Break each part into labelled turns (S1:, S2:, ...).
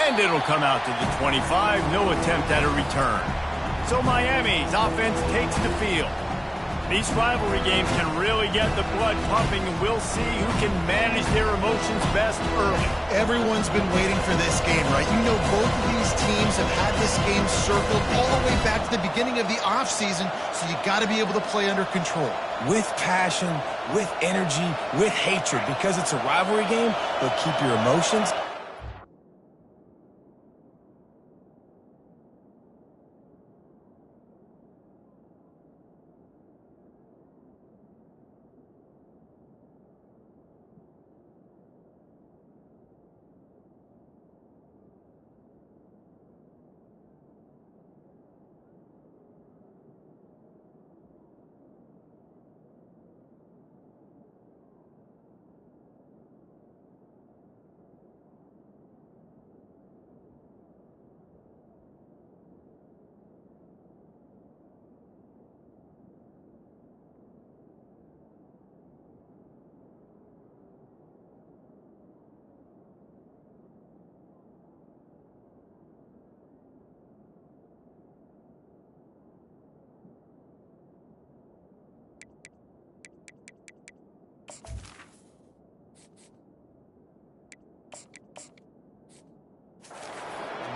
S1: And it'll come out to the 25. No attempt at a return. So Miami's offense takes the field. These rivalry games can really get the blood pumping, and we'll see who can manage their emotions best early.
S2: Everyone's been waiting for this game, right? You know, both of these teams have had this game circled all the way back to the beginning of the offseason, so you got to be able to play under control.
S3: With passion, with energy, with hatred, because it's a rivalry game, but keep your emotions.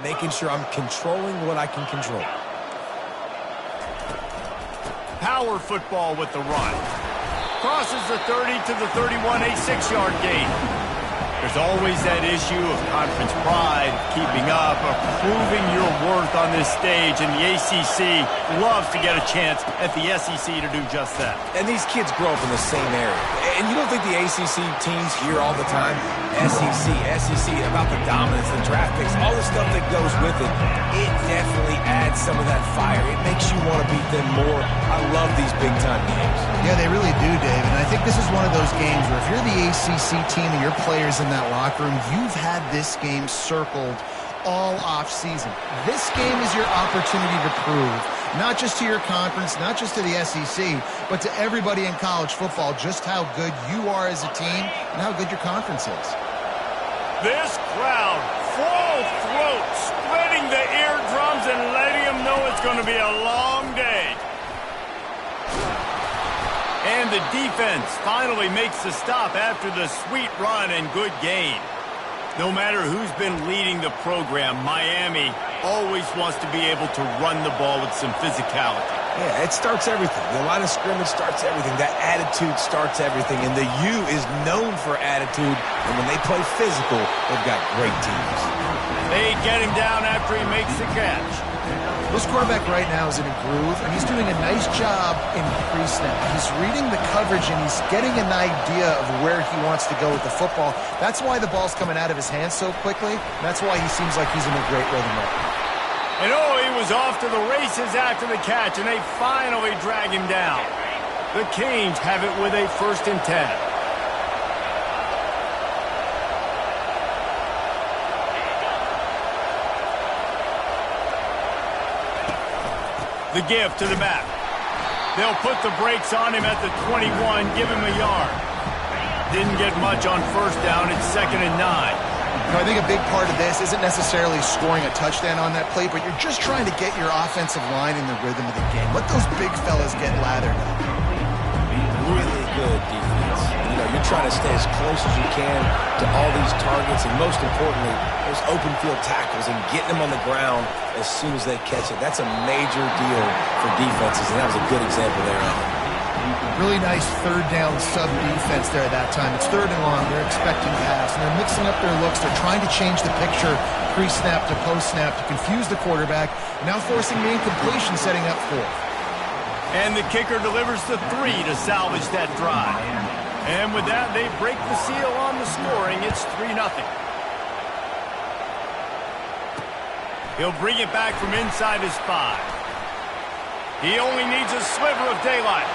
S3: Making sure I'm controlling what I can control.
S1: Power football with the run. Crosses the 30 to the 31, a 6-yard gain. There's always that issue of conference pride, keeping up, or proving your worth on this stage, and the ACC loves to get a chance at the SEC to do just that.
S3: And these kids grow up in the same area. And you don't think the ACC teams hear all the time, SEC, about the dominance, the draft picks, all the stuff that goes with it. It definitely adds some of that fire. It makes you want to beat them more. I love these big-time games.
S2: Yeah, they really do, Dave. And I think this is one of those games where if you're the ACC team and your players in that locker room, you've had this game circled all off-season. This game is your opportunity to prove, not just to your conference, not just to the SEC, but to everybody in college football, just how good you are as a team and how good your conference is.
S1: This crowd, full throat, spreading the eardrums and letting them know it's going to be a long day. And the defense finally makes the stop after the sweet run and good gain. No matter who's been leading the program, Miami always wants to be able to run the ball with some physicality.
S3: Yeah, it starts everything. The line of scrimmage starts everything. That attitude starts everything. And the U is known for attitude. And when they play physical, they've got great teams.
S1: They get him down after he makes the catch.
S2: This quarterback right now is in a groove, and he's doing a nice job in pre-snap. He's reading the coverage, and he's getting an idea of where he wants to go with the football. That's why the ball's coming out of his hands so quickly. That's why he seems like he's in a great rhythm right now.
S1: And he was off to the races after the catch, and they finally drag him down. The Canes have it with a 1st and 10. The give to the back. They'll put the brakes on him at the 21, give him a yard. Didn't get much on 1st down. It's 2nd and 9.
S2: You know, I think a big part of this isn't necessarily scoring a touchdown on that play, but you're just trying to get your offensive line in the rhythm of the game. Let those big fellas get lathered up.
S3: Really good defense. You know, you're trying to stay as close as you can to all these targets, and most importantly, those open field tackles and getting them on the ground as soon as they catch it. That's a major deal for defenses, and that was a good example there.
S2: Really nice 3rd down sub defense there at that time. It's 3rd and long. They're expecting pass, and they're mixing up their looks. They're trying to change the picture pre-snap to post-snap to confuse the quarterback, now forcing the incompletion, setting up 4th.
S1: And the kicker delivers the 3 to salvage that drive. And with that, they break the seal on the scoring. It's 3-0. He'll bring it back from inside his 5. He only needs a sliver of daylight.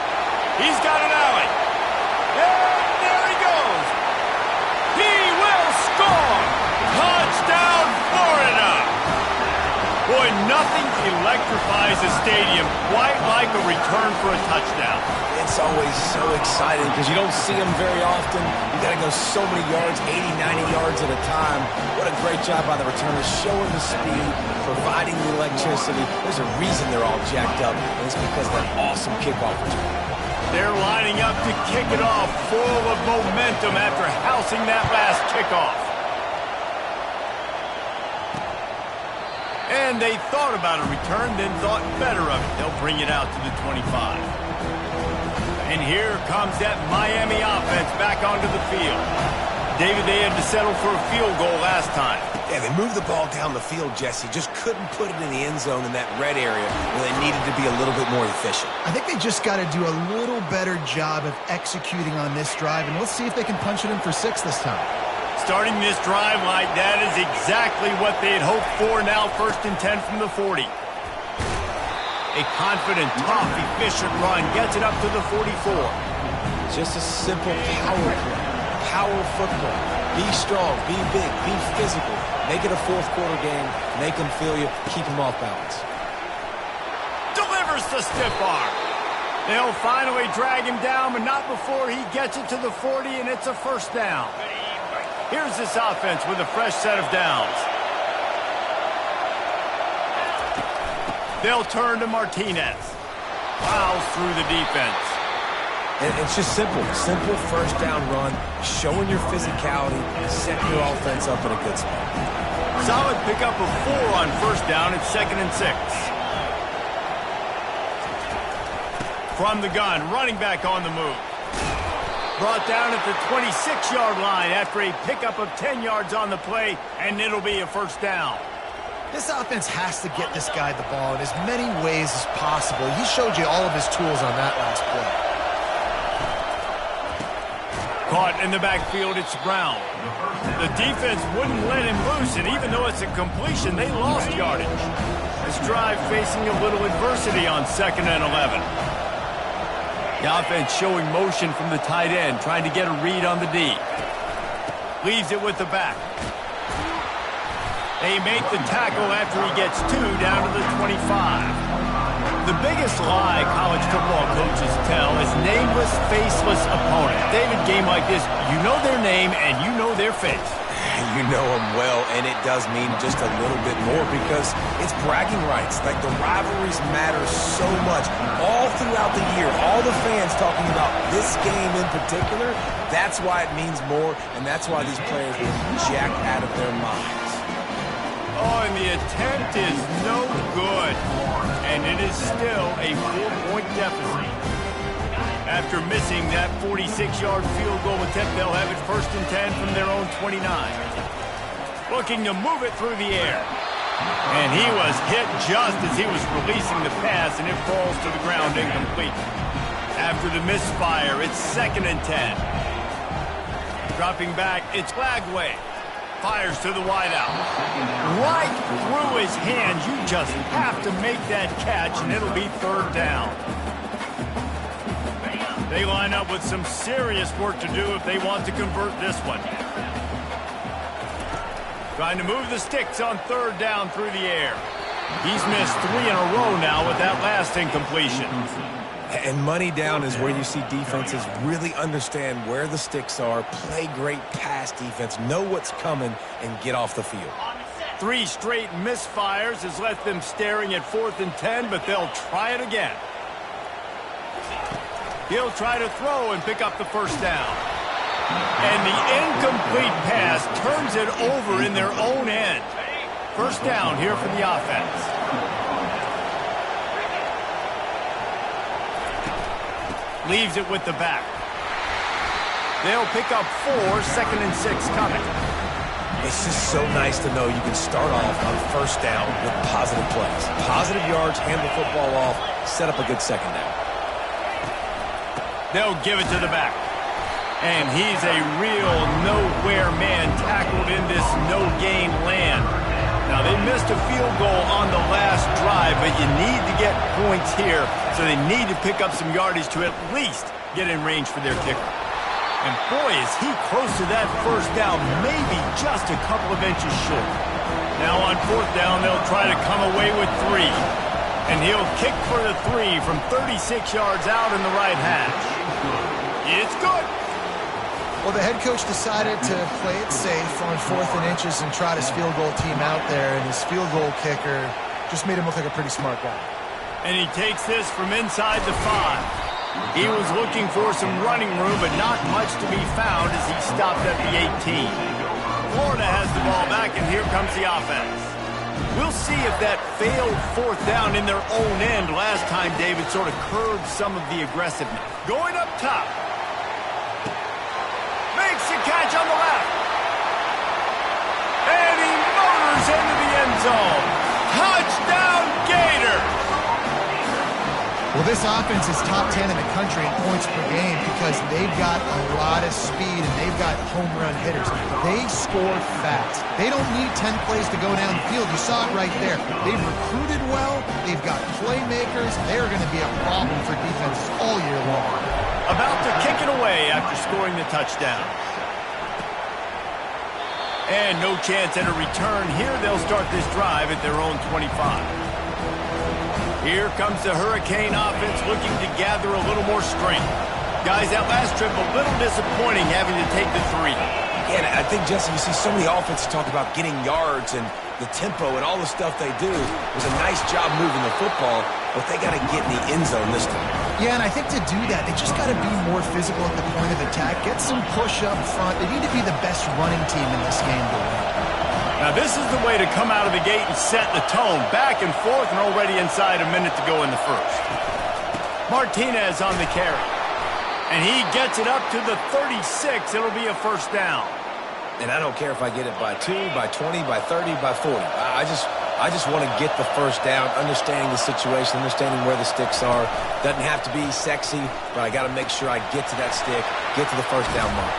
S1: He's got an alley. And there he goes. He will score. Touchdown, Florida. Boy, nothing electrifies the stadium, quite like a return for a touchdown.
S3: It's always so exciting because you don't see them very often. You got to go so many yards, 80, 90 yards at a time. What a great job by the returners, showing the speed, providing the electricity. There's a reason they're all jacked up, and it's because of that awesome kickoff return.
S1: They're lining up to kick it off, full of momentum after housing that last kickoff. And they thought about a return, then thought better of it. They'll bring it out to the 25. And here comes that Miami offense back onto the field. David, they had to settle for a field goal last time.
S3: Yeah, they moved the ball down the field, Jesse. Just couldn't put it in the end zone in that red area where they needed to be a little bit more efficient.
S2: I think they just got to do a little better job of executing on this drive, and let's see if they can punch it in for 6 this time.
S1: Starting this drive like that is exactly what they had hoped for. Now 1st and 10 from the 40. A confident, tough, efficient run gets it up to the 44.
S3: Just a simple power play. Power football. Be strong, be big, be physical. Make it a fourth-quarter game. Make them feel you. Keep them off balance.
S1: Delivers the stiff arm. They'll finally drag him down, but not before he gets it to the 40, and it's a first down. Here's this offense with a fresh set of downs. They'll turn to Martinez. Plows through the defense.
S3: And it's just simple. Simple first down run, showing your physicality, setting your offense up in a good spot.
S1: Solid pickup of 4 on first down. It's 2nd and 6. From the gun, running back on the move. Brought down at the 26-yard line after a pickup of 10 yards on the play, and it'll be a first down.
S2: This offense has to get this guy the ball in as many ways as possible. He showed you all of his tools on that last play.
S1: Caught in the backfield, it's Brown. The defense wouldn't let him loose, and even though it's a completion, they lost yardage. This drive facing a little adversity on 2nd and 11. The offense showing motion from the tight end, trying to get a read on the D. Leaves it with the back. They make the tackle after he gets 2 down to the 25. The biggest lie college football coaches tell is nameless, faceless opponent. David, game like this, you know their name and you know their face.
S3: You know them well, and it does mean just a little bit more because it's bragging rights. Like, the rivalries matter so much. All throughout the year, all the fans talking about this game in particular, that's why it means more, and that's why these players will be jacked out of their minds.
S1: Oh, and the attempt is no good. And it is still a 4-point deficit. After missing that 46-yard field goal attempt, they'll have it 1st and 10 from their own 29. Looking to move it through the air. And he was hit just as he was releasing the pass, and it falls to the ground incomplete. After the misfire, it's 2nd and 10. Dropping back, it's Lagway. Fires to the wideout. Right through his hands. You just have to make that catch, and it'll be 3rd down. They line up with some serious work to do if they want to convert this one. Trying to move the sticks on 3rd down through the air. He's missed 3 in a row now with that last incompletion.
S3: And money down is where you see defenses really understand where the sticks are, play great pass defense, know what's coming, and get off the field.
S1: 3 straight misfires has left them staring at 4th and 10, but they'll try it again. He'll try to throw and pick up the first down. And the incomplete pass turns it over in their own end. First down here for the offense. Leaves it with the back. They'll pick up 4, 2nd and 6 coming.
S3: It's just so nice to know you can start off on first down with positive plays. Positive yards, hand the football off, set up a good second down.
S1: They'll give it to the back. And he's a real nowhere man tackled in this no-gain land. Now, they missed a field goal on the last drive, but you need to get points here, so they need to pick up some yardage to at least get in range for their kicker. And boy, is he close to that first down, maybe just a couple of inches short. Now on 4th down, they'll try to come away with 3. And he'll kick for the 3 from 36 yards out in the right hash. It's good.
S2: Well, the head coach decided to play it safe on 4th and inches and trot his field goal team out there, and his field goal kicker just made him look like a pretty smart guy.
S1: And he takes this from inside the 5. He was looking for some running room, but not much to be found as he stopped at the 18. Florida has the ball back, and here comes the offense. We'll see if that failed 4th down in their own end last time, David, sort of curbed some of the aggressiveness. Going up top. Makes the catch on the left. And he motors into the end zone. Touchdown, Gator!
S2: Well, this offense is top 10 in the country in points per game because they've got a lot of speed and they've got home run hitters. They score fast. They don't need 10 plays to go down the field. You saw it right there. They've recruited well. They've got playmakers. They're going to be a problem for defenses all year long.
S1: About to kick it away after scoring the touchdown. And no chance at a return here. They'll start this drive at their own 25. Here comes the Hurricane offense looking to gather a little more strength. Guys, that last trip a little disappointing having to take the 3.
S3: Yeah, and I think, Jesse, you see so many offenses talk about getting yards and the tempo and all the stuff they do. It was a nice job moving the football, but they got to get in the end zone this time.
S2: Yeah, and I think to do that, they just got to be more physical at the point of attack. Get some push up front. They need to be the best running team in this game to win.
S1: Now, this is the way to come out of the gate and set the tone. Back and forth and already inside a minute to go in the first. Martinez on the carry. And he gets it up to the 36. It'll be a 1st down.
S3: And I don't care if I get it by 2, by 20, by 30, by 40. I just want to get the 1st down, understanding the situation, understanding where the sticks are. Doesn't have to be sexy, but I got to make sure I get to that stick, get to the 1st down mark.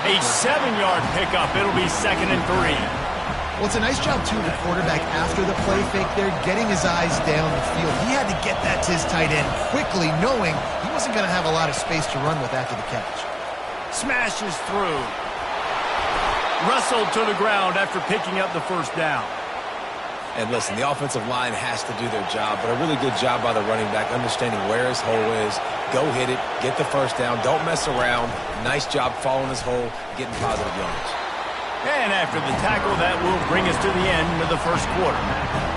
S1: A 7-yard pickup. It'll be 2nd and 3.
S2: Well, it's a nice job, too, of the quarterback after the play fake there, getting his eyes down the field. He had to get that to his tight end quickly, knowing he wasn't going to have a lot of space to run with after the catch.
S1: Smashes through. Wrestled to the ground after picking up the 1st down.
S3: And listen, the offensive line has to do their job, but a really good job by the running back, understanding where his hole is. Go hit it, get the 1st down, don't mess around. Nice job following his hole, getting positive yards.
S1: And after the tackle, that will bring us to the end of the 1st quarter.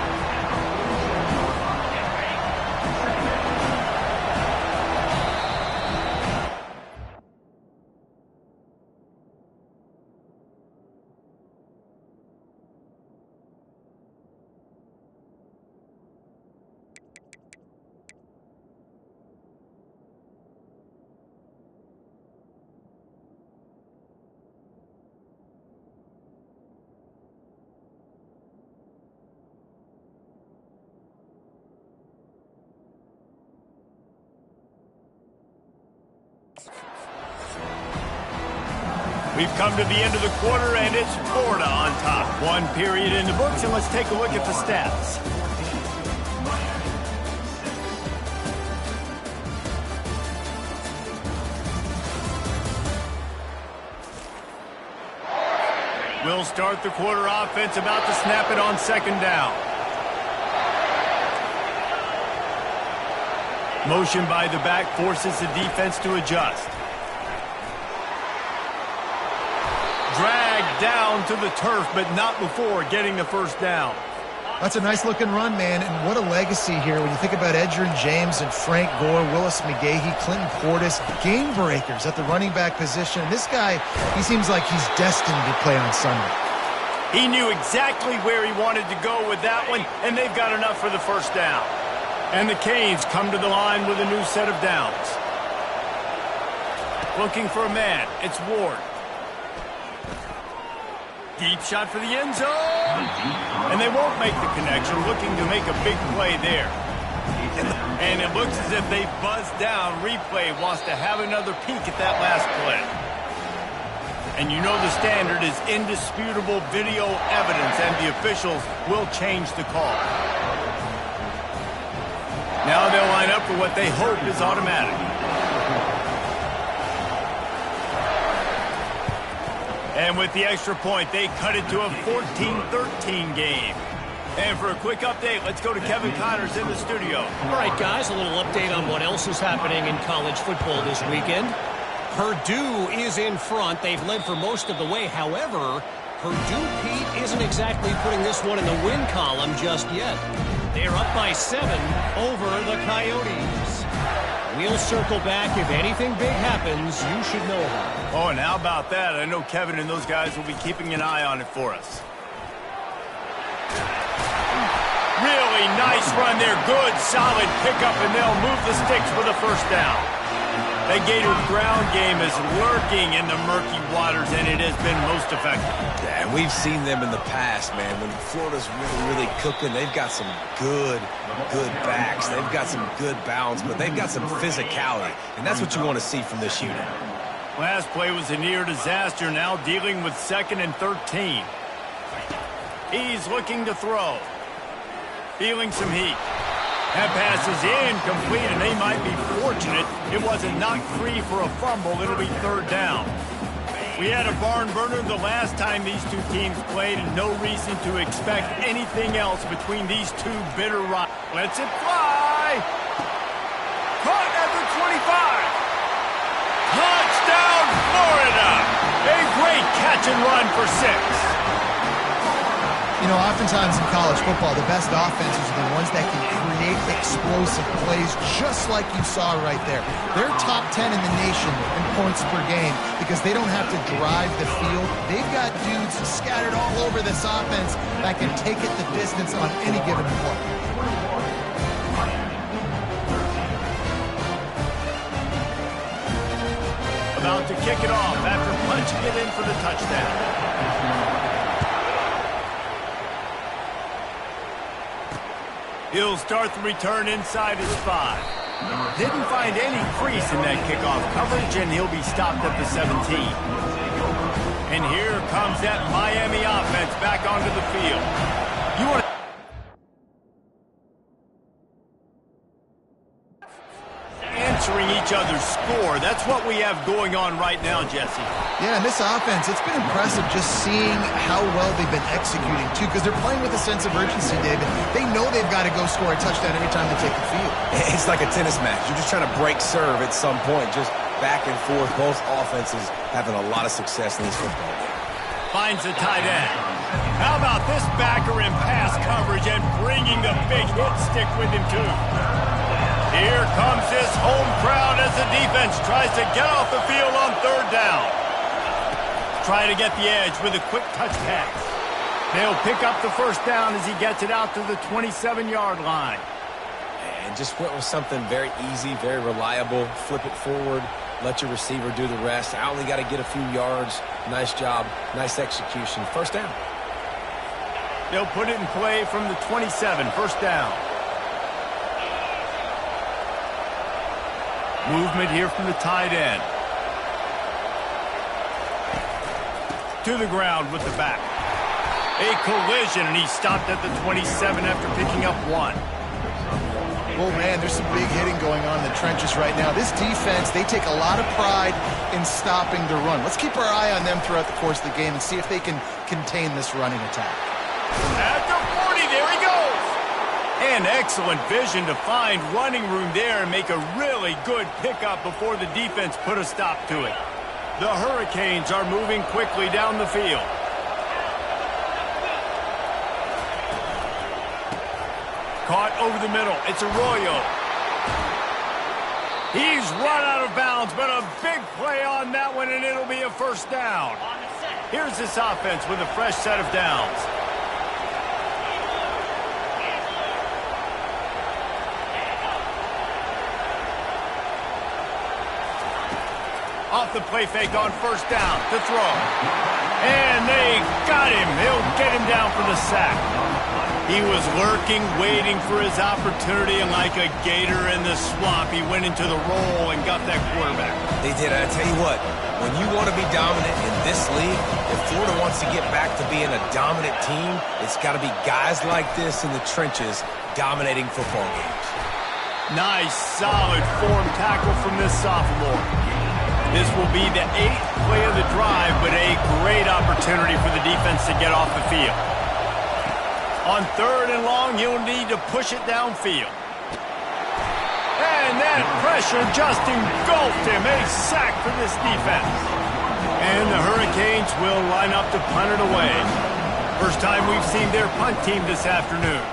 S1: We've come to the end of the quarter, and it's Florida on top. 1 period in the books, and let's take a look at the stats. We'll start the quarter offense, about to snap it on 2nd down. Motion by the back forces the defense to adjust. Dragged down to the turf, but not before getting the 1st down.
S2: That's a nice-looking run, man, and what a legacy here when you think about Edgerrin James and Frank Gore, Willis McGahee, Clinton Portis, game breakers at the running back position. This guy, he seems like he's destined to play on Sunday.
S1: He knew exactly where he wanted to go with that one, and they've got enough for the 1st down. And the Canes come to the line with a new set of downs. Looking for a man, it's Ward. Deep shot for the end zone. And they won't make the connection, looking to make a big play there. And it looks as if they buzzed down. Replay wants to have another peek at that last play. And you know the standard is indisputable video evidence, and the officials will change the call. Now they'll line up for what they hope is automatic. And with the extra point, they cut it to a 14-13 game. And for a quick update, let's go to Kevin Connors in the studio.
S4: All right, guys, a little update on what else is happening in college football this weekend. Purdue is in front. They've led for most of the way. However, Purdue, Pete, isn't exactly putting this one in the win column just yet. They're up by 7 over the Coyotes. We'll circle back. If anything big happens, you should know about it.
S1: Oh, and how about that? I know Kevin and those guys will be keeping an eye on it for us. Really nice run there. Good, solid pickup, and they'll move the sticks for the first down. The Gators' ground game is lurking in the murky waters, and it has been most effective.
S3: Yeah, and we've seen them in the past, man. When Florida's really cooking, they've got some good backs. They've got some good bounds, but they've got some physicality, and that's what you want to see from this unit.
S1: Last play was a near disaster, now dealing with 2nd and 13. He's looking to throw. Feeling some heat. That pass is incomplete, and they might be fortunate it wasn't knocked free for a fumble. It'll be 3rd down. We had a barn burner the last time these two teams played, and no reason to expect anything else between these two bitter rivals. Lets it fly. Caught at the 25. Touchdown, Florida. A great catch and run for 6.
S2: You know, oftentimes in college football, the best offenses are the ones that can create explosive plays, just like you saw right there. They're top 10 in the nation in points per game because they don't have to drive the field. They've got dudes scattered all over this offense that can take it the distance on any given play.
S1: About to kick it off after punching it in for the touchdown. He'll start the return inside his 5. Didn't find any crease in that kickoff coverage, and he'll be stopped at the 17. And here comes that Miami offense back onto the field. You want to answering each other's score. That's what we have going on right now, Jesse.
S2: Yeah, and this offense, it's been impressive just seeing how well they've been executing, too, because they're playing with a sense of urgency, David. They know they've got to go score a touchdown every time they take the field.
S3: It's like a tennis match. You're just trying to break serve at some point, just back and forth. Both offenses having a lot of success in this football game.
S1: Finds the tight end. How about this backer in pass coverage and bringing the big hit stick with him, too? Here comes this home crowd as the defense tries to get off the field on 3rd down. Trying to get the edge with a quick touch pass. They'll pick up the first down as he gets it out to the 27-yard line.
S3: And just went with something very easy, very reliable. Flip it forward, let your receiver do the rest. I only got to get a few yards. Nice job, nice execution. First down.
S1: They'll put it in play from the 27, first down. Movement here from the tight end. To the ground with the back. A collision, and he stopped at the 27 after picking up 1.
S2: Oh, man, there's some big hitting going on in the trenches right now. This defense, they take a lot of pride in stopping the run. Let's keep our eye on them throughout the course of the game and see if they can contain this running attack.
S1: At the 40, there he goes. And excellent vision to find running room there and make a really good pickup before the defense put a stop to it. The Hurricanes are moving quickly down the field. Caught over the middle. It's Arroyo. He's run out of bounds, but a big play on that one, and it'll be a first down. Here's this offense with a fresh set of downs. Off the play fake on first down to throw. And they got him. He'll get him down for the sack. He was lurking, waiting for his opportunity, and like a gator in the swamp, he went into the roll and got that quarterback.
S3: They did. I tell you what, when you want to be dominant in this league, if Florida wants to get back to being a dominant team, it's got to be guys like this in the trenches dominating football games.
S1: Nice, solid form tackle from this sophomore. This will be the 8th play of the drive, but a great opportunity for the defense to get off the field. On 3rd and long, he'll need to push it downfield. And that pressure just engulfed him. A sack for this defense. And the Hurricanes will line up to punt it away. First time we've seen their punt team this afternoon.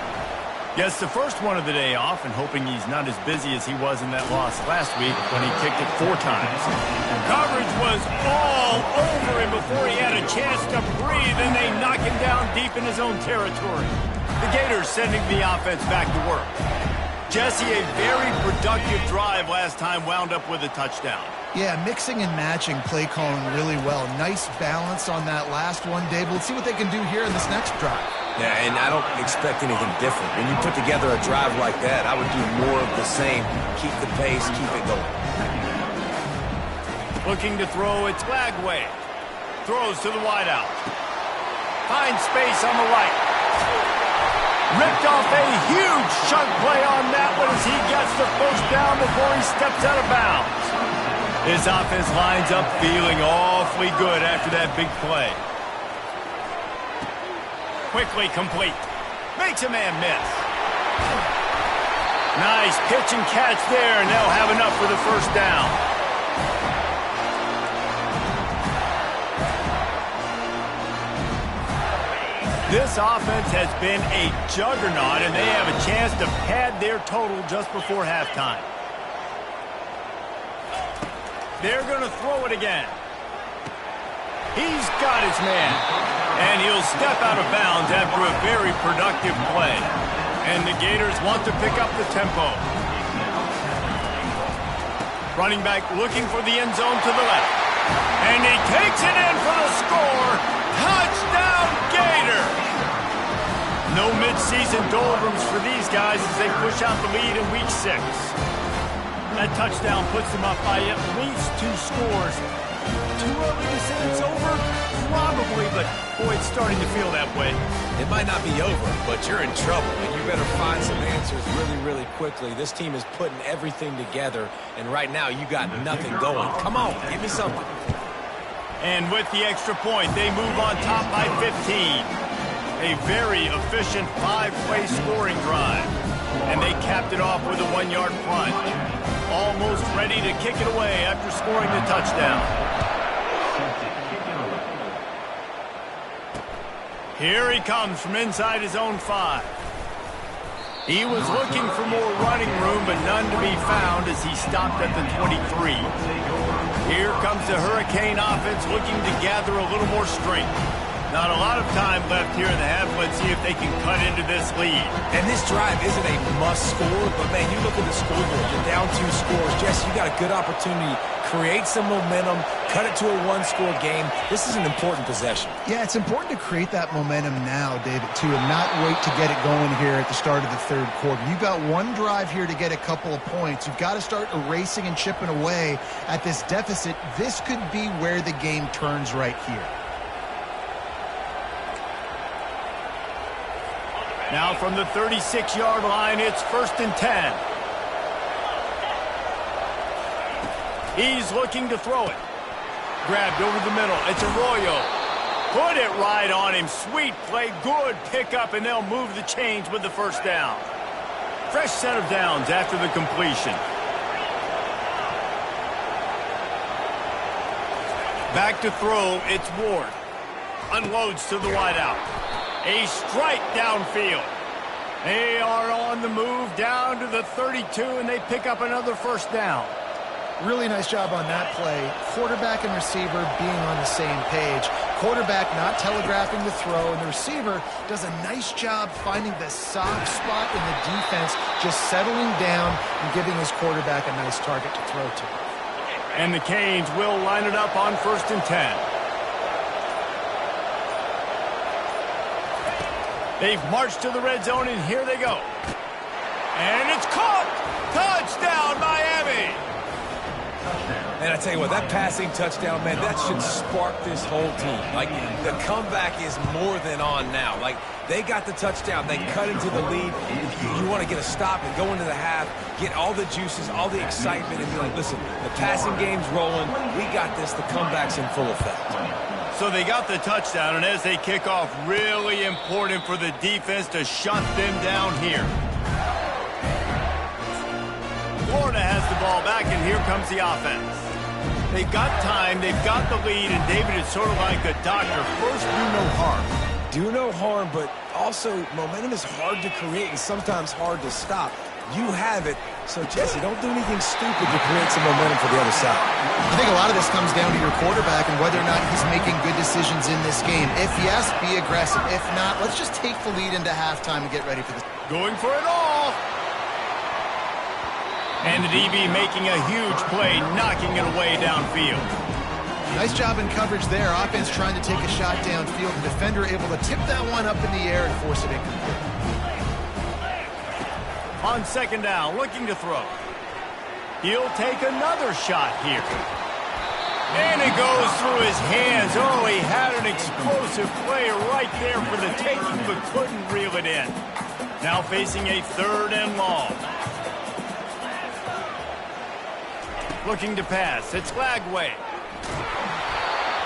S1: Yes, the first one of the day off, and hoping he's not as busy as he was in that loss last week when he kicked it 4 times. Coverage was all over him before he had a chance to breathe, and they knock him down deep in his own territory. The Gators sending the offense back to work. Jesse, a very productive drive last time, wound up with a touchdown.
S2: Yeah, mixing and matching play calling really well. Nice balance on that last one, Dave. Let's see what they can do here in this next drive.
S3: Yeah, and I don't expect anything different. When you put together a drive like that, I would do more of the same. Keep the pace, keep it going.
S1: Looking to throw, it's Lagway. Throws to the wideout. Finds space on the right. Ripped off a huge chunk play on that one as he gets the first down before he steps out of bounds. This offense lines up feeling awfully good after that big play. Quickly complete. Makes a man miss. Nice pitch and catch there, and they'll have enough for the first down. This offense has been a juggernaut, and they have a chance to pad their total just before halftime. They're going to throw it again. He's got his man. And he'll step out of bounds after a very productive play. And the Gators want to pick up the tempo. Running back looking for the end zone to the left. And he takes it in for the score. Touchdown, Gator! No midseason doldrums for these guys as they push out the lead in Week 6. That touchdown puts them up by at least 2 scores. Too early to say it's over? Probably, but boy, it's starting to feel that way.
S3: It might not be over, but you're in trouble, and you better find some answers really, really quickly. This team is putting everything together, and right now you got nothing going. Come on, give me something.
S1: And with the extra point, they move on top by 15. A very efficient 5-play scoring drive. And they capped it off with a 1-yard punt. Almost ready to kick it away after scoring the touchdown. Here he comes from inside his own 5. He was looking for more running room, but none to be found as he stopped at the 23. Here comes the Hurricane offense looking to gather a little more strength. Not a lot of time left here in the half. Let's see if they can cut into this lead.
S3: And this drive isn't a must score, but man, you look at the scoreboard. You're down 2 scores. Jesse, you got a good opportunity. Create some momentum. Cut it to a 1-score game. This is an important possession.
S2: Yeah, it's important to create that momentum now, David, too, and not wait to get it going here at the start of the 3rd quarter. You've got one drive here to get a couple of points. You've got to start erasing and chipping away at this deficit. This could be where the game turns right here.
S1: Now from the 36-yard line, it's 1st and 10. He's looking to throw it. Grabbed over the middle. It's Arroyo. Put it right on him. Sweet play. Good pickup, and they'll move the chains with the first down. Fresh set of downs after the completion. Back to throw. It's Ward. Unloads to the wideout. A strike downfield. They are on the move down to the 32, and they pick up another first down.
S2: Really nice job on that play. Quarterback and receiver being on the same page. Quarterback not telegraphing the throw, and the receiver does a nice job finding the soft spot in the defense, just settling down and giving his quarterback a nice target to throw to.
S1: And the Canes will line it up on 1st and 10. They've marched to the red zone, and here they go. And it's caught! Touchdown, Miami!
S3: And I tell you what, that passing touchdown, man, that should spark this whole team. Like, the comeback is more than on now. Like, they got the touchdown. They cut into the lead. You want to get a stop and go into the half, get all the juices, all the excitement, and be like, listen, the passing game's rolling. We got this. The comeback's in full effect.
S1: So they got the touchdown, and as they kick off, really important for the defense to shut them down here. Florida has the ball back, and here comes the offense. They've got time, they've got the lead, and David is sort of like the doctor. First, do no harm.
S3: Do no harm, but also momentum is hard to create and sometimes hard to stop. You have it, so Jesse, don't do anything stupid to create some momentum for the other side.
S2: I think a lot of this comes down to your quarterback and whether or not he's making good decisions in this game. If yes, be aggressive. If not, let's just take the lead into halftime and get ready for this.
S1: Going for it all. And the DB making a huge play, knocking it away downfield.
S2: Nice job in coverage there. Offense trying to take a shot downfield. The defender able to tip that one up in the air and force it incomplete.
S1: On second down, looking to throw. He'll take another shot here. And it goes through his hands. Oh, he had an explosive play right there for the taking, but couldn't reel it in. Now facing a 3rd and long. Looking to pass. It's Lagway.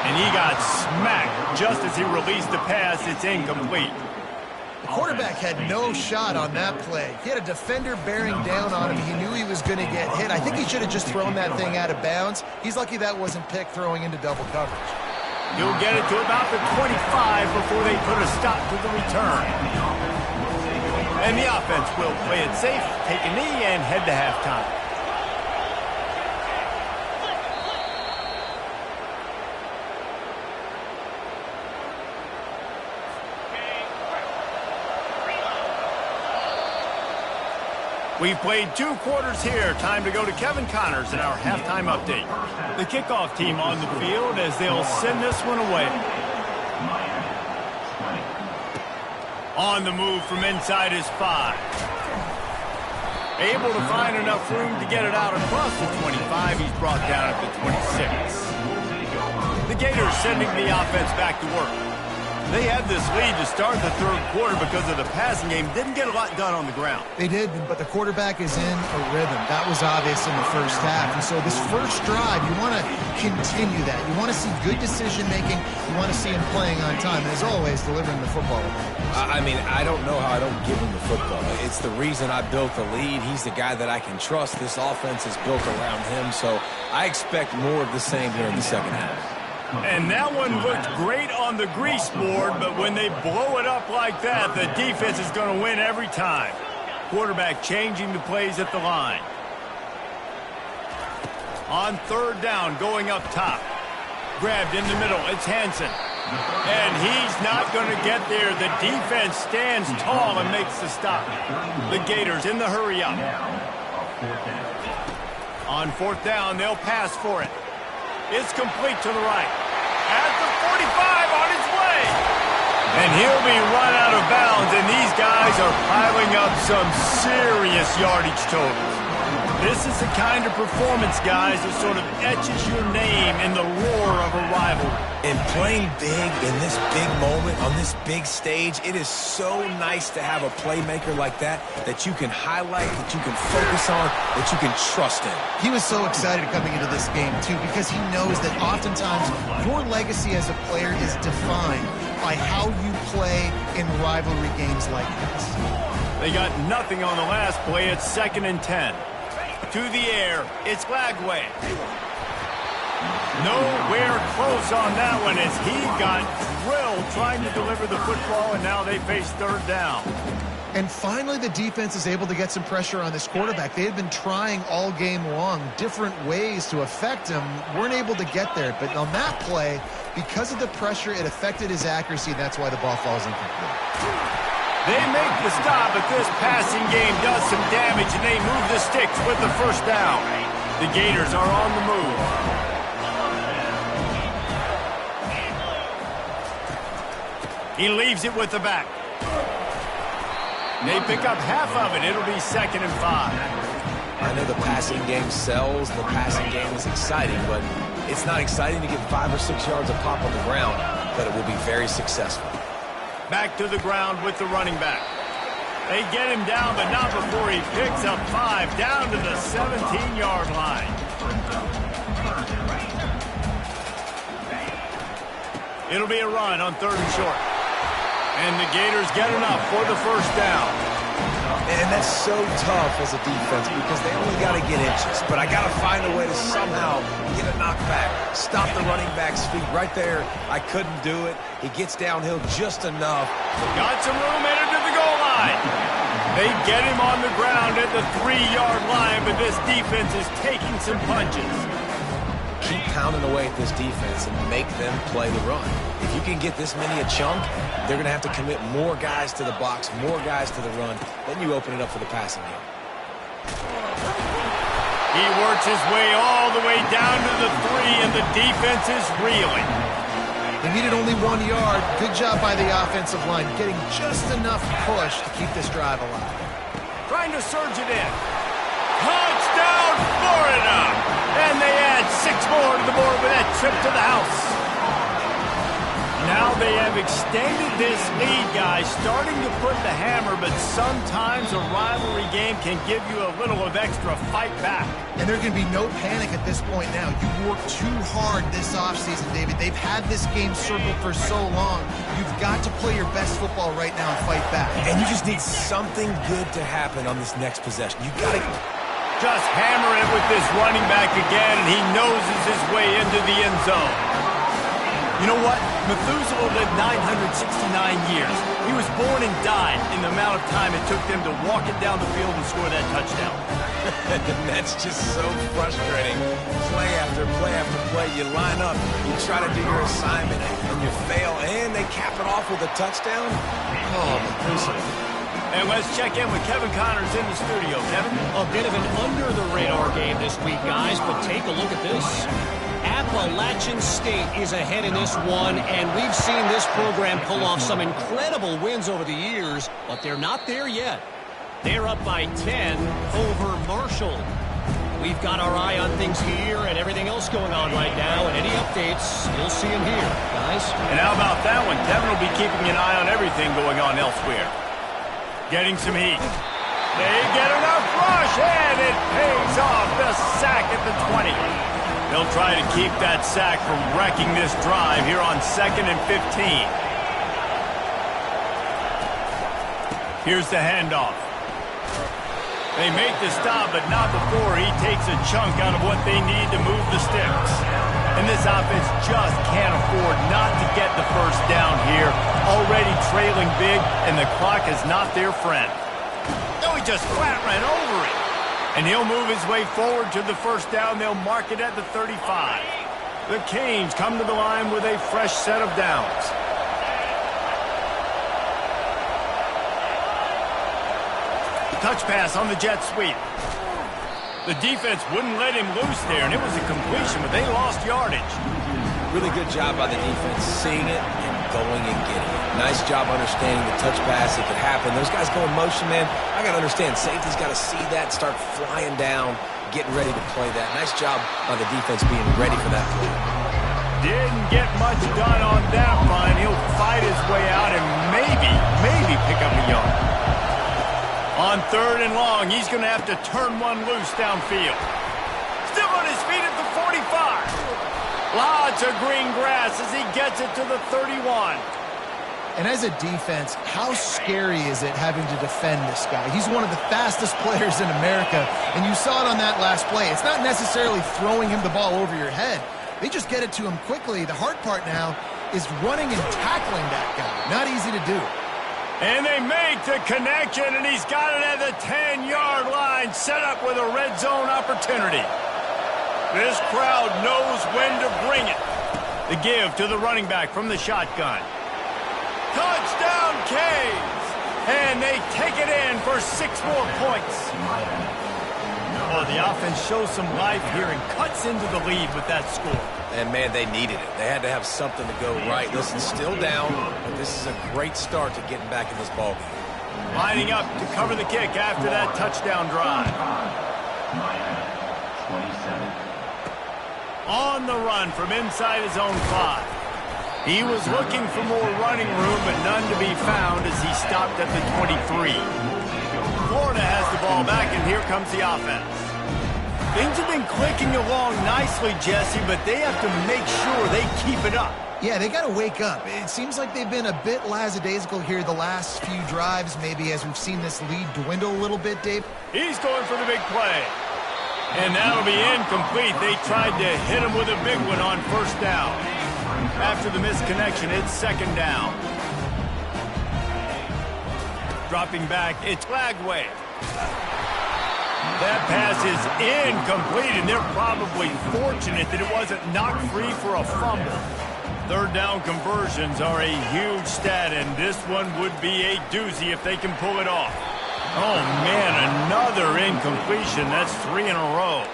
S1: And he got smacked just as he released the pass. It's incomplete.
S2: The quarterback had no shot on that play. He had a defender bearing down on him. He knew he was going to get hit. I think he should have just thrown that thing out of bounds. He's lucky that wasn't picked throwing into double coverage.
S1: He'll get it to about the 25 before they put a stop to the return. And the offense will play it safe, take a knee, and head to halftime. We've played 2 quarters here. Time to go to Kevin Connors in our halftime update. The kickoff team on the field as they'll send this one away. On the move from inside his 5. Able to find enough room to get it out across the 25. He's brought down at the 26. The Gators sending the offense back to work. They had this lead to start the 3rd quarter because of the passing game. Didn't get a lot done on the ground.
S2: They did, but the quarterback is in a rhythm. That was obvious in the first half. And so this first drive, you want to continue that. You want to see good decision-making. You want to see him playing on time. And as always, delivering the football.
S3: I mean, I don't know how I don't give him the football. It's the reason I built the lead. He's the guy that I can trust. This offense is built around him. So I expect more of the same here in the second half.
S1: And that one looked great on the grease board, but when they blow it up like that, the defense is going to win every time. Quarterback changing the plays at the line. On 3rd down, going up top. Grabbed in the middle, it's Hansen. And he's not going to get there. The defense stands tall and makes the stop. The Gators in the hurry up. On 4th down, they'll pass for it. It's complete to the right. At the 45 on its way. And he'll be run out of bounds, and these guys are piling up some serious yardage totals. This is the kind of performance, guys, that sort of etches your name in the roar of a rivalry.
S3: And playing big in this big moment, on this big stage, it is so nice to have a playmaker like that you can highlight, that you can focus on, that you can trust in.
S2: He was so excited coming into this game, too, because he knows that oftentimes your legacy as a player is defined by how you play in rivalry games like this.
S1: They got nothing on the last play. It's 2nd and 10. To the air, it's Lagway. Nowhere close on that one as he got drilled trying to deliver the football, and now they face 3rd down.
S2: And finally, the defense is able to get some pressure on this quarterback. They had been trying all game long different ways to affect him, weren't able to get there. But on that play, because of the pressure, it affected his accuracy, and that's why the ball falls incomplete.
S1: They make the stop, but this passing game does some damage, and they move the sticks with the 1st down. The Gators are on the move. He leaves it with the back. They pick up half of it. It'll be 2nd and 5.
S3: I know the passing game sells, the passing game is exciting, but it's not exciting to get 5 or 6 yards a pop on the ground, but it will be very successful.
S1: Back to the ground with the running back. They get him down, but not before he picks up 5 down to the 17-yard line. It'll be a run on 3rd and short. And the Gators get enough for the first down.
S3: And that's so tough as a defense because they only got to get inches. But I got to find a way to somehow get a knockback, stop the running back's feet right there. I couldn't do it. He gets downhill just enough.
S1: Got some room headed to the goal line. They get him on the ground at the 3-yard line, but this defense is taking some punches.
S3: Keep pounding away at this defense and make them play the run. If you can get this many a chunk, they're going to have to commit more guys to the box, more guys to the run. Then you open it up for the passing game.
S1: He works his way all the way down to the 3, and the defense is reeling.
S2: They needed only 1 yard. Good job by the offensive line, getting just enough push to keep this drive alive.
S1: Trying to surge it in. Touchdown, Florida! And they add 6 more to the board with that trip to the house. Now they have extended this lead, guys, starting to put the hammer, but sometimes a rivalry game can give you a little of extra fight back.
S2: And there can be no panic at this point now. You've worked too hard this offseason, David. They've had this game circled for so long. You've got to play your best football right now and fight back.
S3: And you just need something good to happen on this next possession. You got to
S1: just hammer it with this running back again, and he noses his way into the end zone. You know what? Methuselah lived 969 years. He was born and died in the amount of time it took them to walk it down the field and score that touchdown.
S3: That's just so frustrating. Play after play after play. You line up, you try to do your assignment, and you fail, and they cap it off with a touchdown? Oh, Methuselah.
S1: And let's check in with Kevin Connors in the studio. Kevin?
S4: A bit of an under-the-radar game this week, guys, but take a look at this. Appalachian State is ahead in this one, and we've seen this program pull off some incredible wins over the years, but they're not there yet. They're up by 10 over Marshall. We've got our eye on things here and everything else going on right now, and any updates, you'll see them here, guys.
S1: And how about that one? Kevin will be keeping an eye on everything going on elsewhere. Getting some heat. They get enough rush, and it pays off. The sack at the 20. They'll try to keep that sack from wrecking this drive here on 2nd and 15. Here's the handoff. They make the stop, but not before he takes a chunk out of what they need to move the sticks. And this offense just can't afford not to get the first down here. Already trailing big, and the clock is not their friend. No, he just flat ran over it. And he'll move his way forward to the first down. They'll mark it at the 35. The Canes come to the line with a fresh set of downs. Touch pass on the jet sweep. The defense wouldn't let him loose there, and it was a completion, but they lost yardage.
S3: Really good job by the defense, seeing it and going and getting it. Nice job understanding the touch pass. It could happen. Those guys go in motion, man. I got to understand, safety's got to see that, start flying down, getting ready to play that. Nice job by the defense being ready for that play.
S1: Didn't get much done on that run. He'll fight his way out and maybe pick up a yard. On 3rd and long, he's going to have to turn one loose downfield. Still on his feet at the 45. Lots of green grass as he gets it to the 31.
S2: And as a defense, how scary is it having to defend this guy? He's one of the fastest players in America, and you saw it on that last play. It's not necessarily throwing him the ball over your head. They just get it to him quickly. The hard part now is running and tackling that guy. Not easy to do.
S1: And they make the connection, and he's got it at the 10-yard line, set up with a red zone opportunity. This crowd knows when to bring it. The give to the running back from the shotgun. Touchdown, Canes! And they take it in for 6 more points. Oh, the offense shows some life here and cuts into the lead with that score.
S3: And, man, they needed it. They had to have something to go right. Listen, still down, but this is a great start to getting back in this ballgame.
S1: Lining up to cover the kick after that touchdown drive. On the run from inside his own 5. He was looking for more running room, but none to be found as he stopped at the 23. Florida has the ball back, and here comes the offense. Things have been clicking along nicely, Jesse, but they have to make sure they keep it up.
S2: Yeah, they got to wake up. It seems like they've been a bit lackadaisical here the last few drives, maybe as we've seen this lead dwindle a little bit, Dave.
S1: He's going for the big play. And that'll be incomplete. They tried to hit him with a big one on first down. After the misconnection, it's second down. Dropping back, it's Lagway. That pass is incomplete, and they're probably fortunate that it wasn't knocked free for a fumble. Third down conversions are a huge stat, and this one would be a doozy if they can pull it off. Oh, man, another incompletion. That's 3 in a row.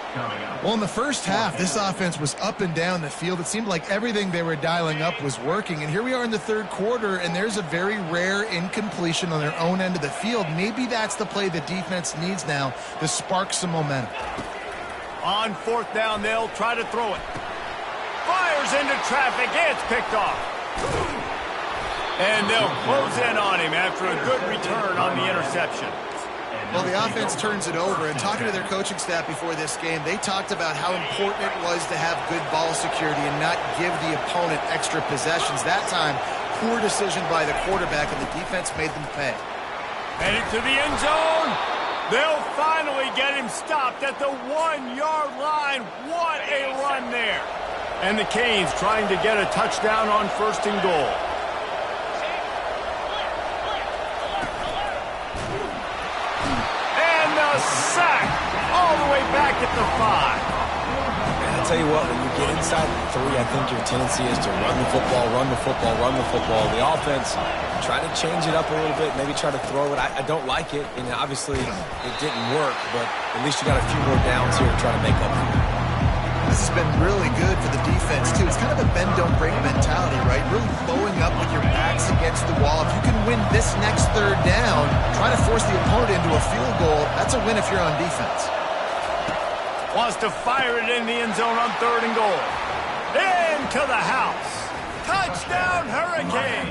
S2: Well, in the first half, this offense was up and down the field. It seemed like everything they were dialing up was working. And here we are in the third quarter, and there's a very rare incompletion on their own end of the field. Maybe that's the play the defense needs now to spark some momentum.
S1: On fourth down, they'll try to throw it. Fires into traffic. It's picked off. And they'll close in on him after a good return on the interception.
S2: Well, the offense turns it over, and talking to their coaching staff before this game, they talked about how important it was to have good ball security and not give the opponent extra possessions. That time, poor decision by the quarterback, and the defense made them pay.
S1: Headed to the end zone. They'll finally get him stopped at the 1-yard line. What a run there. And the Canes trying to get a touchdown on first and goal. Sack all the way back at the 5.
S3: And I'll tell you what, when you get inside the 3, I think your tendency is to run the football, run the football, run the football. The offense, try to change it up a little bit, maybe try to throw it. I don't like it, and obviously it didn't work, but at least you got a few more downs here to try to make up for it.
S2: This has been really good for the defense, too. It's kind of a bend-don't-break mentality, right? Really bowing up with your backs against the wall. If you can win this next third down, try to force the opponent into a field goal, that's a win if you're on defense.
S1: Wants to fire it in the end zone on third and goal. Into the house. Touchdown, Hurricanes.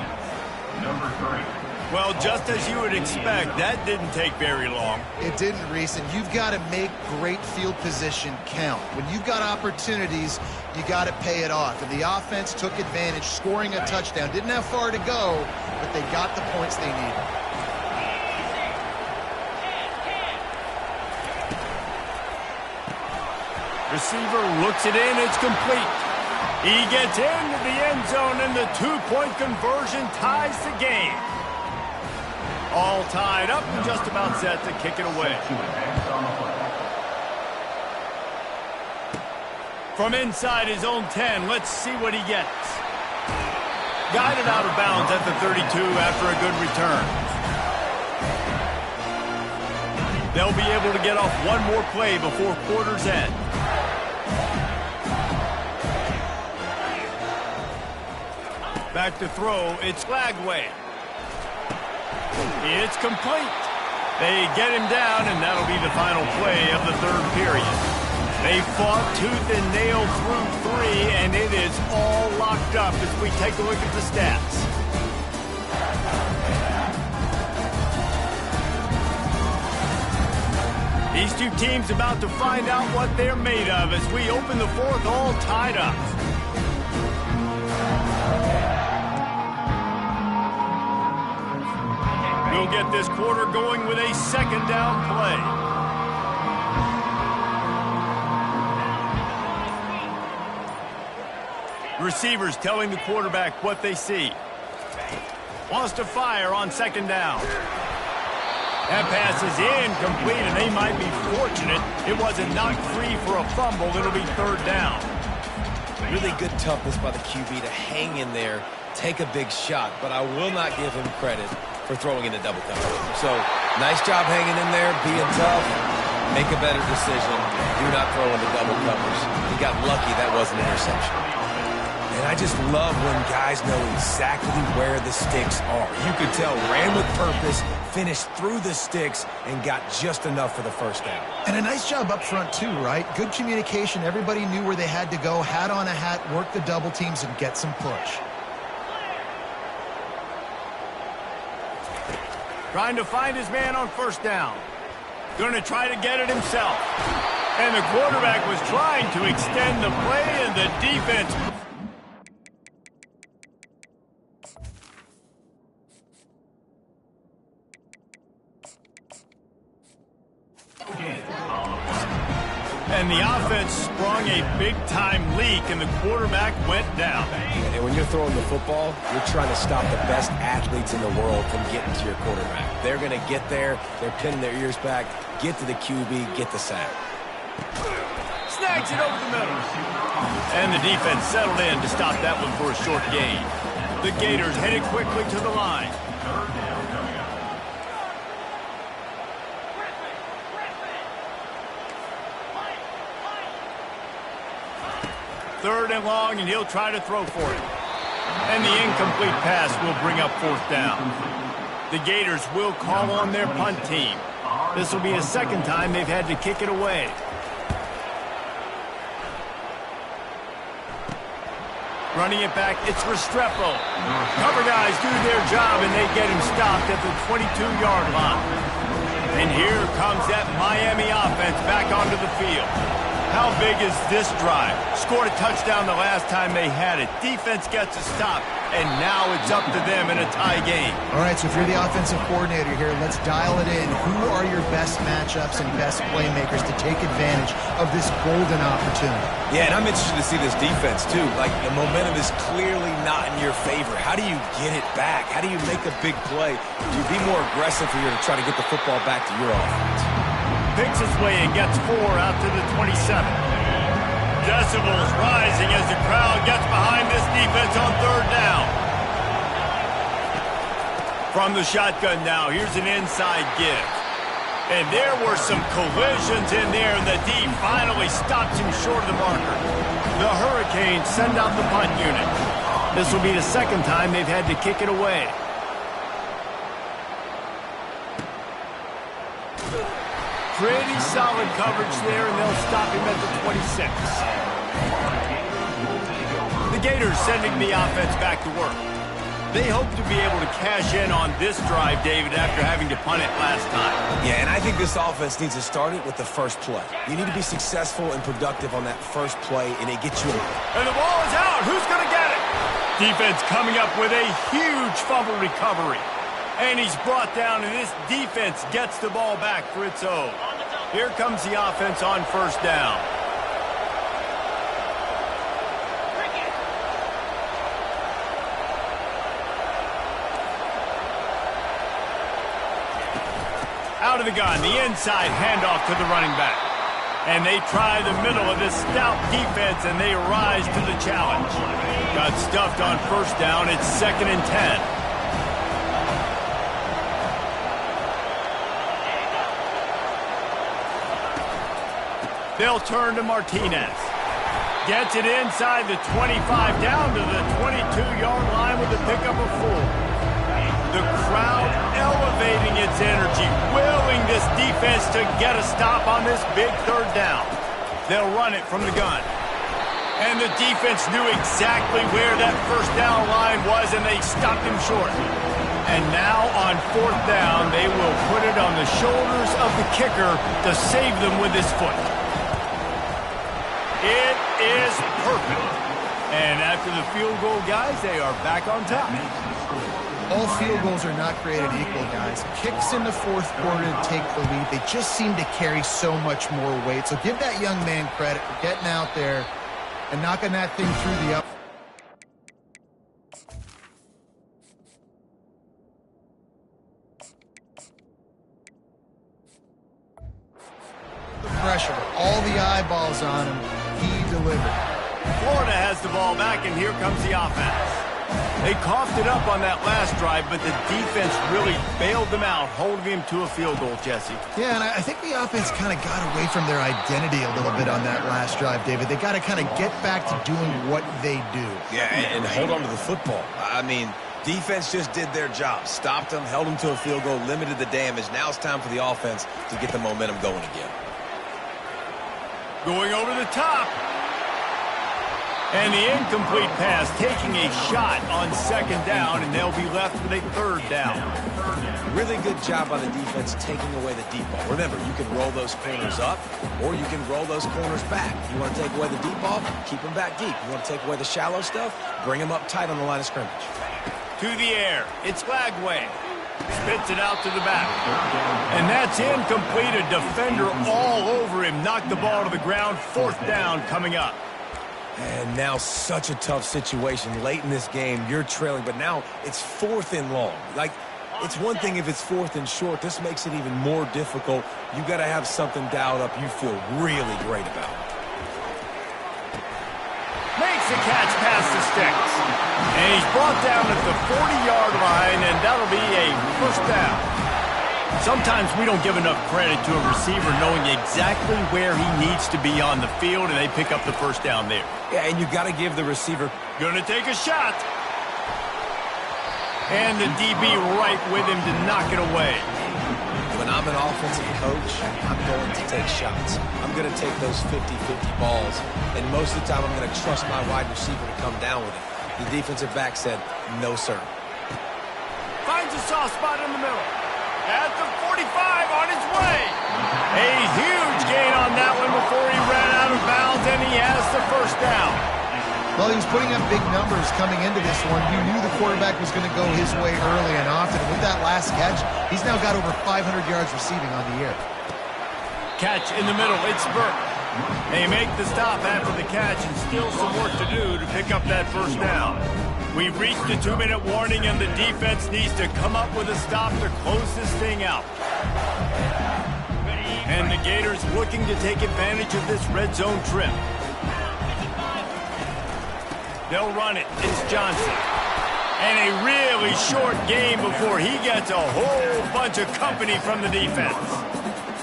S1: Number 3. Well, just as you would expect, that didn't take very long.
S2: It didn't, Reese, and you've got to make great field position count. When you've got opportunities, you got to pay it off. And the offense took advantage, scoring a touchdown. Didn't have far to go, but they got the points they needed.
S1: Receiver looks it in, it's complete. He gets into the end zone, and the 2-point conversion ties the game. All tied up and just about set to kick it away. From inside his own 10, let's see what he gets. Guided out of bounds at the 32 after a good return. They'll be able to get off one more play before quarter's end. Back to throw, it's Lagway. It's complete. They get him down, and that'll be the final play of the third period. They fought tooth and nail through 3, and it is all locked up as we take a look at the stats. These two teams about to find out what they're made of as we open the fourth all tied up. We'll get this quarter going with a second down play. Receivers telling the quarterback what they see. Wants to fire on second down. That pass is incomplete, and they might be fortunate it wasn't knocked free for a fumble. It'll be third down.
S3: Really good toughness by the QB to hang in there, take a big shot, but I will not give him credit for throwing into double coverage. So, nice job hanging in there, being tough. Make a better decision. Do not throw into double coverage. He got lucky that wasn't an interception. And And I just love when guys know exactly where the sticks are. You could tell, ran with purpose, finished through the sticks, and got just enough for the first down.
S2: And a nice job up front too, right? Good communication. Everybody knew where they had to go, hat on a hat, work the double teams, and get some push.
S1: Trying to find his man on first down. Going to try to get it himself. And the quarterback was trying to extend the play, and the defense... And the offense sprung a big-time leak, and the quarterback went down.
S3: And when you're throwing the football, you're trying to stop the best athletes in the world from getting to your quarterback. They're going to get there. They're pinning their ears back, get to the QB, get the sack.
S1: Snags it over the middle. And the defense settled in to stop that one for a short gain. The Gators headed quickly to the line. Third and long, and he'll try to throw for it. And the incomplete pass will bring up fourth down. The Gators will call on their punt team. This will be the second time they've had to kick it away. Running it back, it's Restrepo. Cover guys do their job, and they get him stopped at the 22-yard line. And here comes that Miami offense back onto the field. How big is this drive? Scored a touchdown the last time they had it. Defense gets a stop, and now it's up to them in a tie game.
S2: All right, so if you're the offensive coordinator here, let's dial it in. Who are your best matchups and best playmakers to take advantage of this golden opportunity?
S3: Yeah, and I'm interested to see this defense, too. Like, the momentum is clearly not in your favor. How do you get it back? How do you make a big play? Do you be more aggressive here to try to get the football back to your offense?
S1: Picks his way and gets 4 out to the 27. Decibels rising as the crowd gets behind this defense on third down. From the shotgun now, here's an inside give. And there were some collisions in there, and the D finally stops him short of the marker. The Hurricanes send out the punt unit. This will be the second time they've had to kick it away. Pretty solid coverage there, and they'll stop him at the 26. The Gators sending the offense back to work. They hope to be able to cash in on this drive, David, after having to punt it last time.
S3: Yeah, and I think this offense needs to start it with the first play. You need to be successful and productive on that first play, and it gets you in.
S1: And the ball is out. Who's going to get it? Defense coming up with a huge fumble recovery. And he's brought down, and this defense gets the ball back for its own. Here comes the offense on first down. Out of the gun, the inside handoff to the running back. And they try the middle of this stout defense, and they rise to the challenge. Got stuffed on first down. It's 2nd and 10. They'll turn to Martinez. Gets it inside the 25, down to the 22-yard line with a pickup of 4. The crowd elevating its energy, willing this defense to get a stop on this big third down. They'll run it from the gun. And the defense knew exactly where that first down line was, and they stopped him short. And now on fourth down, they will put it on the shoulders of the kicker to save them with his foot. It is perfect. And after the field goal, guys, they are back on top.
S2: All field goals are not created equal, guys. Kicks in the fourth quarter to take the lead. They just seem to carry so much more weight. So give that young man credit for getting out there and knocking that thing through the up. The pressure, all the eyeballs on him. He delivered.
S1: Florida has the ball back, and here comes the offense. They coughed it up on that last drive, but the defense really bailed them out, holding him to a field goal, Jesse.
S2: Yeah, and I think the offense kind of got away from their identity a little bit on that last drive, David. They got to kind of get back to doing what they do.
S3: Yeah, and hold on to the football. I mean, defense just did their job. Stopped them, held them to a field goal, limited the damage. Now it's time for the offense to get the momentum going again.
S1: Going over the top. And the incomplete pass, taking a shot on second down, and they'll be left with a third down.
S3: Really good job by the defense taking away the deep ball. Remember, you can roll those corners up, or you can roll those corners back. If you want to take away the deep ball, keep them back deep. You want to take away the shallow stuff, bring them up tight on the line of scrimmage.
S1: To the air, it's Lagway. Spits it out to the back. And that's incomplete. A defender all over him. Knocked the ball to the ground. Fourth down coming up.
S3: And now such a tough situation. Late in this game, you're trailing, but now it's fourth and long. Like, it's one thing if it's fourth and short. This makes it even more difficult. You got to have something dialed up you feel really great about.
S1: Makes the catch past the sticks. And he's brought down at the 40-yard line, and that'll be a first down. Sometimes we don't give enough credit to a receiver knowing exactly where he needs to be on the field, and they pick up the first down there.
S3: Yeah, and you got to give the receiver.
S1: Gonna take a shot. And the DB right with him to knock it away.
S3: When I'm an offensive coach, I'm going to take shots. I'm going to take those 50-50 balls, and most of the time I'm going to trust my wide receiver to come down with it. The defensive back said, no, sir.
S1: Finds a soft spot in the middle. At the 45 on his way. A huge gain on that one before he ran out of bounds, and he has the first down.
S2: Well, he was putting up big numbers coming into this one. You knew the quarterback was going to go his way early and often. And with that last catch, he's now got over 500 yards receiving on the year.
S1: Catch in the middle. It's Burke. They make the stop after the catch, and still some work to do to pick up that first down. We've reached a 2-minute warning, and the defense needs to come up with a stop to close this thing out. And the Gators looking to take advantage of this red zone trip. They'll run it. It's Johnson. And a really short game before he gets a whole bunch of company from the defense.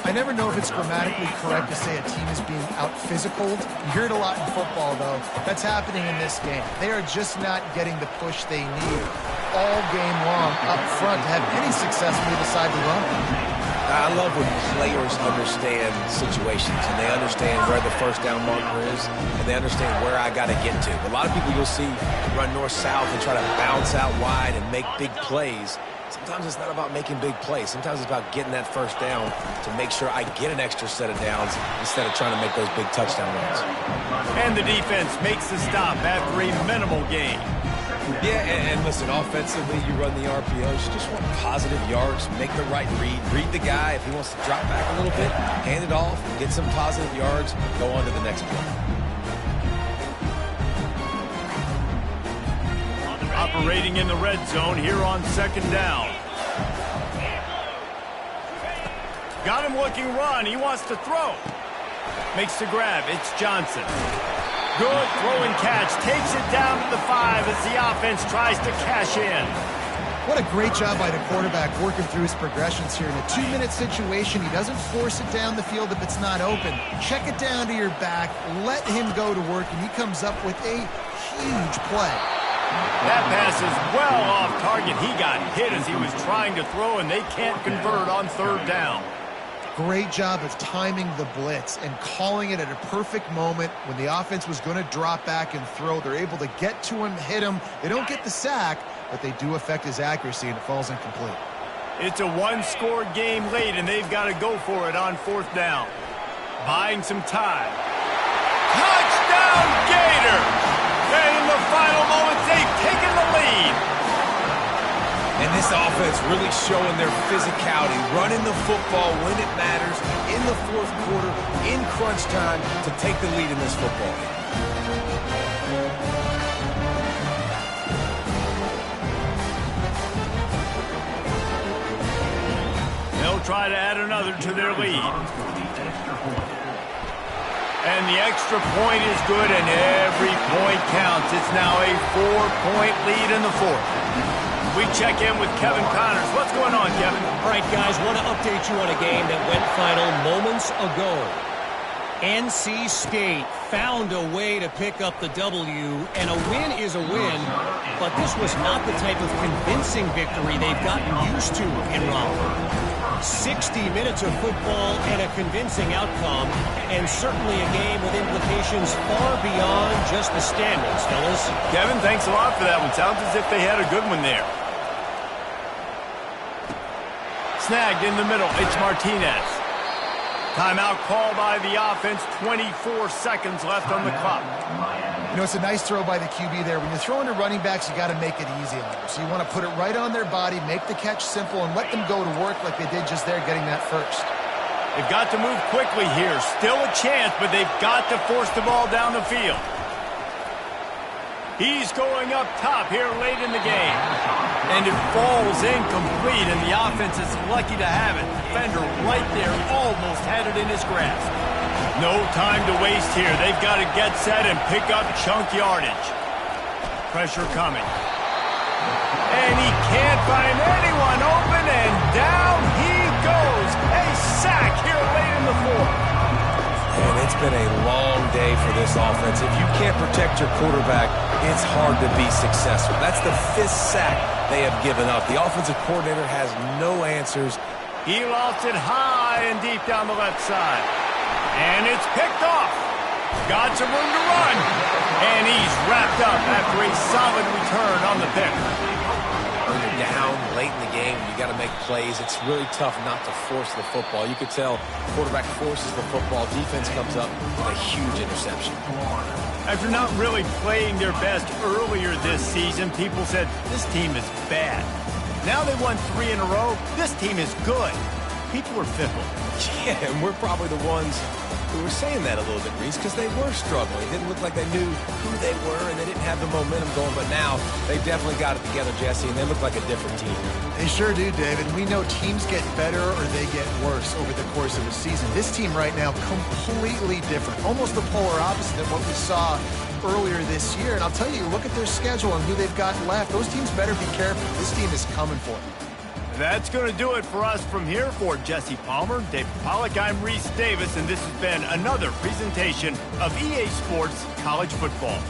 S2: I never know if it's grammatically correct to say a team is being out-physicaled. You hear it a lot in football, though. That's happening in this game. They are just not getting the push they need all game long up front to have any success when they decide to run.
S3: I love when players understand situations, and they understand where the first down marker is, and they understand where I got to get to. A lot of people you'll see run north-south and try to bounce out wide and make big plays. Sometimes it's not about making big plays. Sometimes it's about getting that first down to make sure I get an extra set of downs instead of trying to make those big touchdown runs.
S1: And the defense makes the stop after a minimal gain.
S3: Yeah, and listen, offensively, you run the RPOs. You just want positive yards, make the right read the guy. If he wants to drop back a little bit, hand it off, get some positive yards, go on to the next play.
S1: Operating in the red zone here on second down. Got him looking run. He wants to throw. Makes the grab. It's Johnson. Good throw and catch. Takes it down to the 5 as the offense tries to cash in.
S2: What a great job by the quarterback working through his progressions here. In a 2-minute situation, he doesn't force it down the field if it's not open. Check it down to your back. Let him go to work, and he comes up with a huge play.
S1: That pass is well off target. He got hit as he was trying to throw, and they can't convert on third down.
S2: Great job of timing the blitz and calling it at a perfect moment when the offense was going to drop back and throw. They're able to get to him, hit him. They don't get the sack, but they do affect his accuracy, and it falls incomplete.
S1: It's a one-score game late, and they've got to go for it on fourth down. Buying some time. Touchdown, Gators! And in the final moments, they've taken the lead.
S3: And this offense really showing their physicality, running the football when it matters, in the fourth quarter, in crunch time, to take the lead in this football game.
S1: They'll try to add another to their lead. And the extra point is good, and every point counts. It's now a 4-point lead in the fourth. We check in with Kevin Connors. What's going on, Kevin?
S4: All right, guys, want to update you on a game that went final moments ago. NC State found a way to pick up the W, and a win is a win, but this was not the type of convincing victory they've gotten used to in Raleigh. 60 minutes of football and a convincing outcome, and certainly a game with implications far beyond just the standings, fellas.
S1: Kevin, thanks a lot for that one. Sounds as if they had a good one there. Snagged in the middle. It's Martinez. Timeout call by the offense. 24 seconds left on the clock.
S2: You know, it's a nice throw by the QB there. When you're throwing to running backs, you got to make it easy on them. So you want to put it right on their body, make the catch simple, and let them go to work like they did just there, getting that first.
S1: They've got to move quickly here. Still a chance, but they've got to force the ball down the field. He's going up top here late in the game. And it falls incomplete, and the offense is lucky to have it. Defender right there almost had it in his grasp. No time to waste here. They've got to get set and pick up chunk yardage. Pressure coming. And he can't find anyone open, and down he goes. A sack here late in the fourth.
S3: And it's been a long day for this offense. If you can't protect your quarterback, it's hard to be successful. That's the 5th sack they have given up. The offensive coordinator has no answers.
S1: He lost it high and deep down the left side. And it's picked off. Got some room to run. And he's wrapped up after a solid return on the pick.
S3: When you're down late in the game, you got to make plays. It's really tough not to force the football. You could tell quarterback forces the football. Defense comes up with a huge interception.
S1: After not really playing their best earlier this season, people said, this team is bad. Now they won 3 in a row. This team is good. People are fickle.
S3: Yeah, and we're probably the ones who were saying that a little bit, Reese, because they were struggling. It didn't look like they knew who they were, and they didn't have the momentum going. But now they definitely got it together, Jesse, and they look like a different team.
S2: They sure do, David. We know teams get better or they get worse over the course of a season. This team right now, completely different. Almost the polar opposite of what we saw earlier this year. And I'll tell you, look at their schedule and who they've got left. Those teams better be careful. This team is coming for them.
S1: That's going to do it for us from here. For Jesse Palmer, David Pollack, I'm Reese Davis, and this has been another presentation of EA Sports College Football.